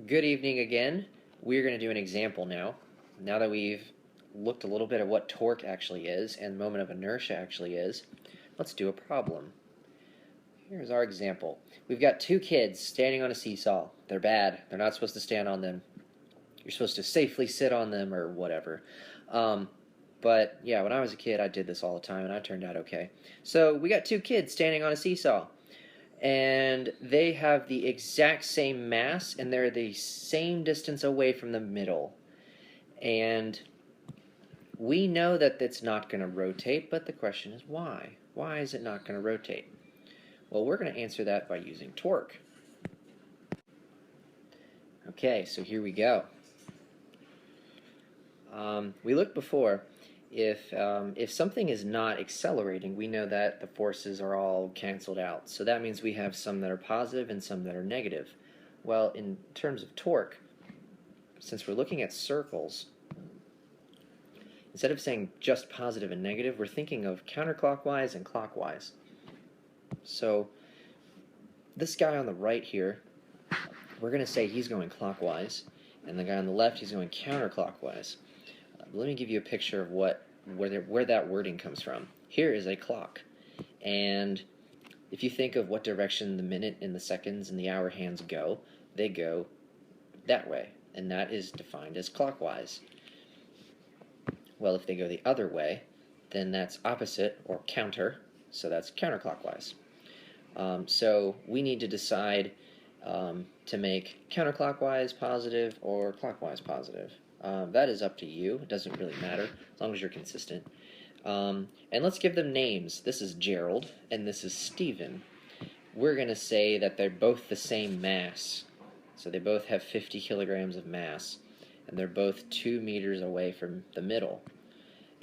Good evening again. We're going to do an example now. Now that we've looked a little bit at what torque actually is and the moment of inertia actually is, let's do a problem. Here's our example. We've got two kids standing on a seesaw. They're bad. They're not supposed to stand on them. You're supposed to safely sit on them or whatever. But yeah, when I was a kid, I did this all the time and I turned out okay. So we got two kids standing on a seesaw, and they have the exact same mass and they're the same distance away from the middle. And we know that it's not going to rotate, but the question is why? Why is it not going to rotate? Well, we're going to answer that by using torque. Okay, so here we go. We looked before. If something is not accelerating, we know that the forces are all canceled out. So that means we have some that are positive and some that are negative. Well, in terms of torque, since we're looking at circles, instead of saying just positive and negative, we're thinking of counterclockwise and clockwise. So this guy on the right here, we're going to say he's going clockwise, and the guy on the left, he's going counterclockwise. Let me give you a picture of where that wording comes from. Here is a clock, and if you think of what direction the minute and the seconds and the hour hands go, they go that way, and that is defined as clockwise. Well, if they go the other way, then that's opposite or counter, so that's counterclockwise. So we need to decide to make counterclockwise positive or clockwise positive. That is up to you. It doesn't really matter as long as you're consistent. And let's give them names. This is Gerald and this is Stephen. We're going to say that they're both the same mass. So they both have 50 kilograms of mass, and they're both 2 meters away from the middle.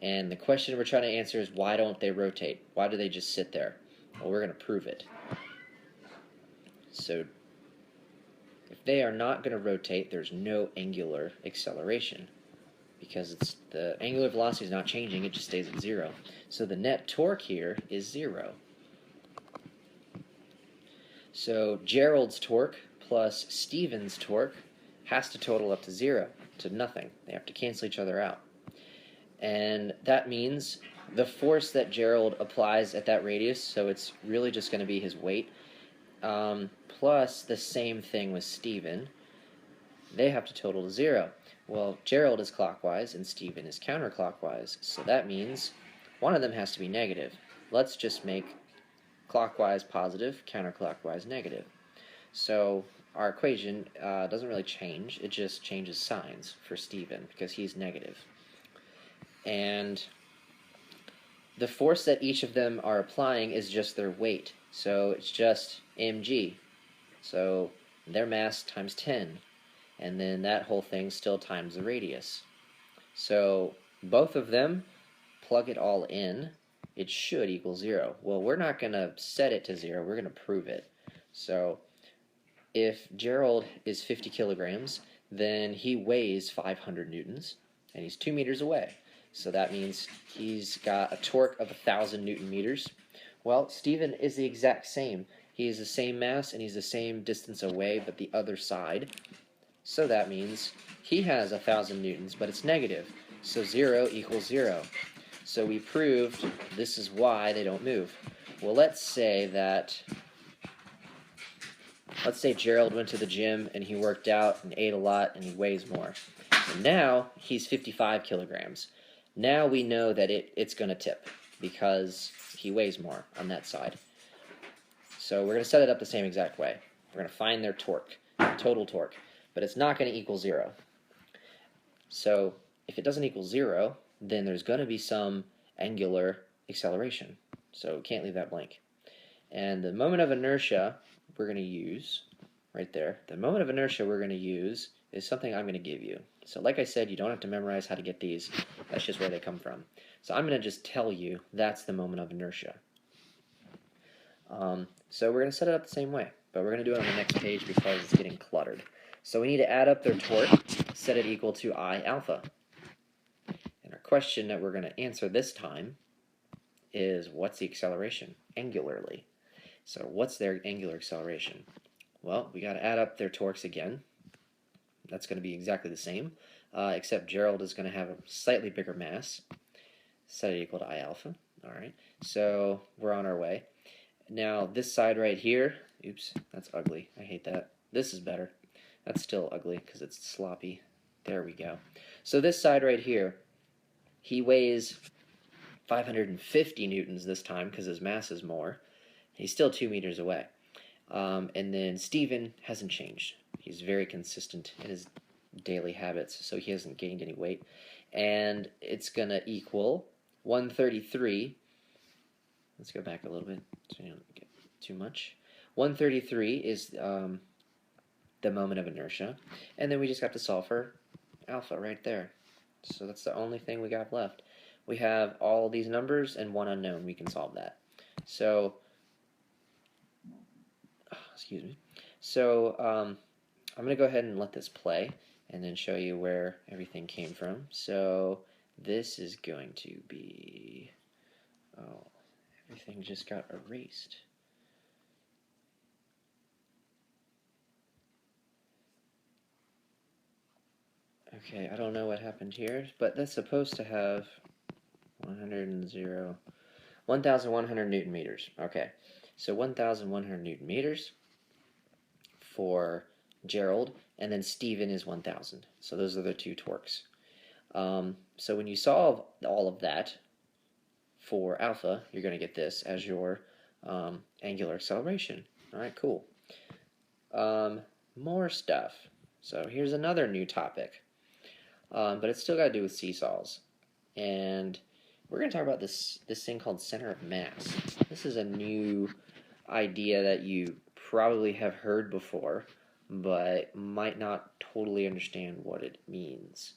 And the question we're trying to answer is, why don't they rotate? Why do they just sit there? Well, we're going to prove it. So if they are not going to rotate, there's no angular acceleration, because the angular velocity is not changing, it just stays at 0. So the net torque here is 0. So Gerald's torque plus Stephen's torque has to total up to 0, to nothing. They have to cancel each other out. And that means the force that Gerald applies at that radius, so it's really just going to be his weight, plus the same thing with Stephen, they have to total to 0. Well, Gerald is clockwise and Stephen is counterclockwise, so that means one of them has to be negative. Let's just make clockwise positive, counterclockwise negative. So our equation doesn't really change, it just changes signs for Stephen because he's negative. And the force that each of them are applying is just their weight, so it's just mg. So their mass times 10, and then that whole thing still times the radius. So both of them, plug it all in, it should equal 0. Well, we're not going to set it to 0, we're going to prove it. So if Gerald is 50 kilograms, then he weighs 500 newtons, and he's 2 meters away. So that means he's got a torque of 1,000 Newton meters. Well, Stephen is the exact same. He is the same mass and he's the same distance away, but the other side. So that means he has 1,000 newtons, but it's negative. So 0 equals 0. So we proved this is why they don't move. Well, let's say Gerald went to the gym and he worked out and ate a lot and he weighs more. And now he's 55 kilograms. Now we know that it's going to tip because he weighs more on that side. So we're going to set it up the same exact way. We're going to find their torque, total torque, but it's not going to equal 0. So if it doesn't equal 0, then there's going to be some angular acceleration. So we can't leave that blank. And the moment of inertia we're going to use right there. The moment of inertia we're going to use is something I'm going to give you. So like I said, you don't have to memorize how to get these. That's just where they come from. So I'm going to just tell you that's the moment of inertia. So we're going to set it up the same way, but we're going to do it on the next page because it's getting cluttered. So we need to add up their torque, set it equal to I alpha. And our question that we're going to answer this time is, what's the acceleration angularly? So what's their angular acceleration? Well, we got to add up their torques again. That's going to be exactly the same, except Gerald is going to have a slightly bigger mass. Set it equal to I alpha. All right, so we're on our way. Now this side right here, oops, that's ugly. I hate that. This is better. That's still ugly because it's sloppy. There we go. So this side right here, he weighs 550 newtons this time because his mass is more. He's still 2 meters away. And then Steven hasn't changed. He's very consistent in his daily habits, so he hasn't gained any weight. And it's going to equal 133. Let's go back a little bit so you don't get too much. 133 is the moment of inertia. And then we just got to solve for alpha right there. So that's the only thing we got left. We have all these numbers and one unknown. We can solve that. So, excuse me. So I'm going to go ahead and let this play and then show you where everything came from. So this is going to be, oh, everything just got erased. Okay, I don't know what happened here, but that's supposed to have 1,100 Newton meters. Okay, so 1,100 Newton meters for Gerald, and then Steven is 1,000. So those are the two torques. So when you solve all of that for alpha, you're going to get this as your angular acceleration. All right, cool. More stuff. So here's another new topic, but it's still got to do with seesaws. And we're going to talk about this thing called center of mass. This is a new idea that you probably have heard before, but might not totally understand what it means.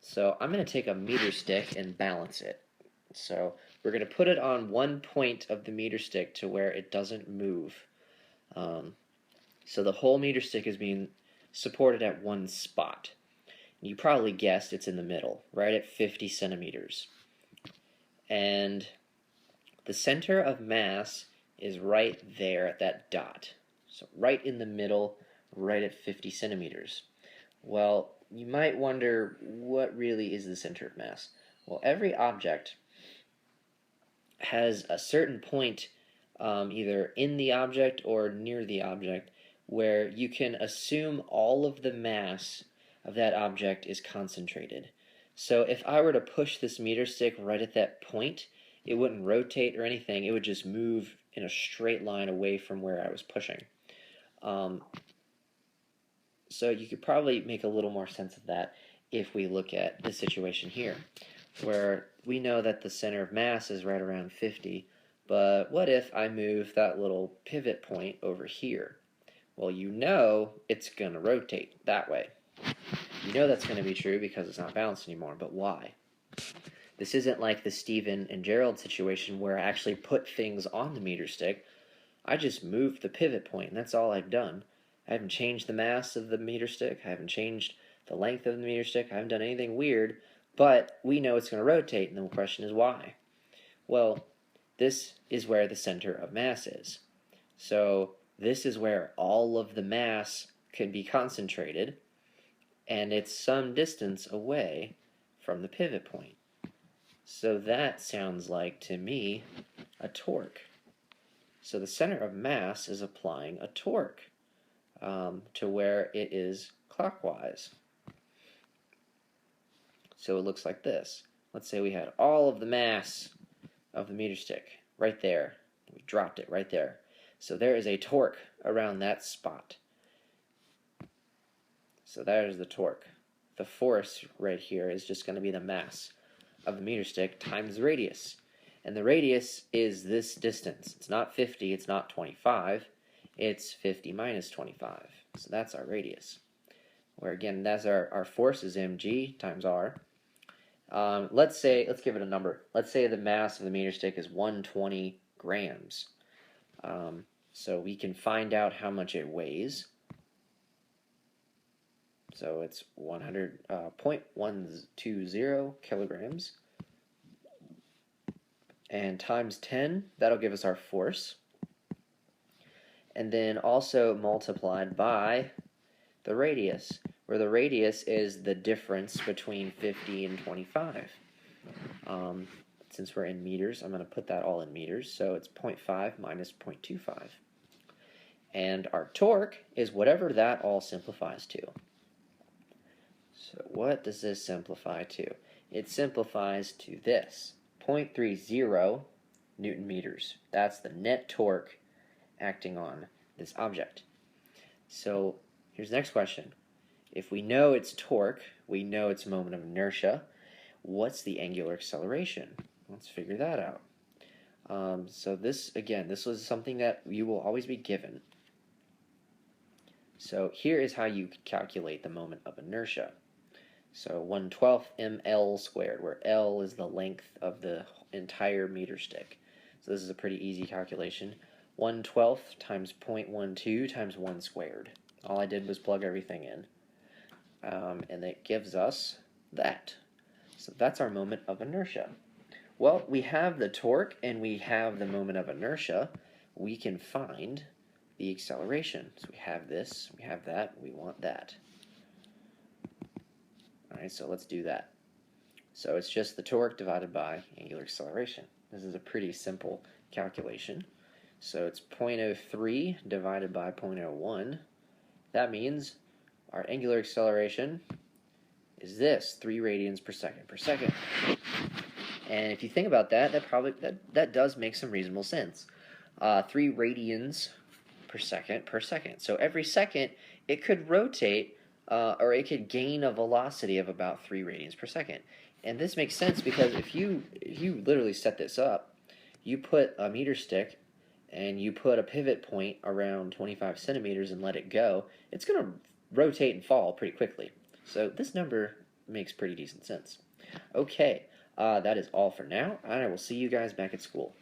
So I'm going to take a meter stick and balance it. So we're going to put it on one point of the meter stick to where it doesn't move. So the whole meter stick is being supported at one spot. You probably guessed it's in the middle, right at 50 centimeters. And the center of mass is right there at that dot. So right in the middle, right at 50 centimeters. Well, you might wonder, what really is the center of mass? Well, every object has a certain point, either in the object or near the object, where you can assume all of the mass of that object is concentrated. So if I were to push this meter stick right at that point, it wouldn't rotate or anything. It would just move in a straight line away from where I was pushing. So you could probably make a little more sense of that if we look at the situation here, where we know that the center of mass is right around 50, but what if I move that little pivot point over here? Well, you know it's going to rotate that way. You know that's going to be true because it's not balanced anymore, but why? This isn't like the Steven and Gerald situation where I actually put things on the meter stick. I just moved the pivot point, and that's all I've done. I haven't changed the mass of the meter stick. I haven't changed the length of the meter stick. I haven't done anything weird, but we know it's going to rotate, and the question is why? Well, this is where the center of mass is. So this is where all of the mass can be concentrated, and it's some distance away from the pivot point. So that sounds like, to me, a torque. So the center of mass is applying a torque to where it is clockwise. So it looks like this. Let's say we had all of the mass of the meter stick right there. We dropped it right there. So there is a torque around that spot. So that is the torque. The force right here is just going to be the mass of the meter stick times the radius. And the radius is this distance. It's not 50, it's not 25. It's 50 minus 25. So that's our radius. Where again, that's our force is mg times r. Let's give it a number. Let's say the mass of the meter stick is 120 grams. So we can find out how much it weighs. So it's 100.120 kilograms. And times 10, that'll give us our force. And then also multiplied by the radius. where the radius is the difference between 50 and 25. Since we're in meters, I'm going to put that all in meters, so it's 0.5 minus 0.25. And our torque is whatever that all simplifies to. So what does this simplify to? It simplifies to this, 0.30 Newton meters. That's the net torque acting on this object. So here's the next question. If we know it's torque, we know it's moment of inertia, what's the angular acceleration? Let's figure that out. So this was something that you will always be given. So here is how you calculate the moment of inertia. So 1/12 ml squared, where L is the length of the entire meter stick. So this is a pretty easy calculation. 1/12 times 0.12 times 1 squared. All I did was plug everything in. And it gives us that. So that's our moment of inertia. Well, we have the torque and we have the moment of inertia. We can find the acceleration. So we have this, we have that, we want that. Alright, so let's do that. So it's just the torque divided by angular acceleration. This is a pretty simple calculation. So it's 0.03 divided by 0.01. That means our angular acceleration is this, 3 radians per second. And if you think about that, that does make some reasonable sense. 3 radians per second. So every second, it could rotate, or it could gain a velocity of about 3 radians per second. And this makes sense because if you literally set this up, you put a meter stick and you put a pivot point around 25 centimeters and let it go, it's going to rotate and fall pretty quickly. So this number makes pretty decent sense. Okay, that is all for now, and I will see you guys back at school.